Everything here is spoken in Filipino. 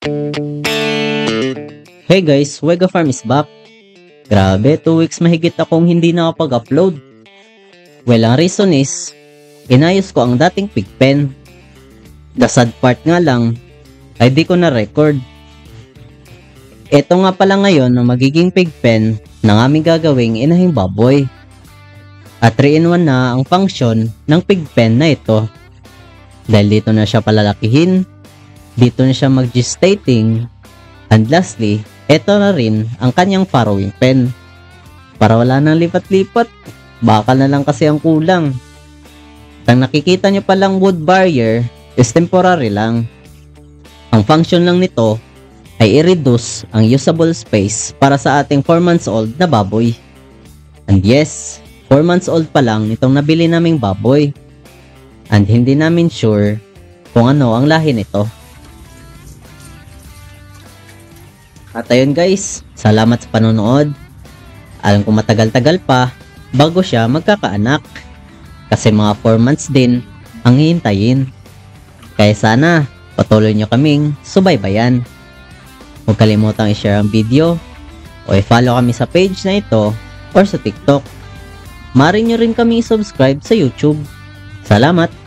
Hey guys, Wega Farm is back. Grabe, 2 weeks mahigit akong hindi nakapag-upload. Well, ang reason is, inayos ko ang dating pigpen. The sad part nga lang, ay di ko na-record. Ito nga pala ngayon ang magiging pigpen ng aming gagawing inahing baboy. At 3-in-1 na ang function ng pigpen na ito. Dahil dito na siya palalakihin, dito na siya mag-gestating, and lastly, ito na rin ang kanyang farrowing pen. Para wala nang lipat-lipat, bakal na lang kasi ang kulang. Ang nakikita nyo palang wood barrier is temporary lang. Ang function lang nito ay i-reduce ang usable space para sa ating 4 months old na baboy. And yes, 4 months old pa lang itong nabili naming baboy. And hindi namin sure kung ano ang lahi nito. At ayun guys, salamat sa panonood. Alam ko matagal-tagal pa bago siya magkakaanak. Kasi mga 4 months din ang hihintayin. Kaya sana patuloy nyo kaming subaybayan. Huwag kalimutang i-share ang video o i-follow kami sa page na ito or sa TikTok. Maaari nyo rin kami i-subscribe sa YouTube. Salamat!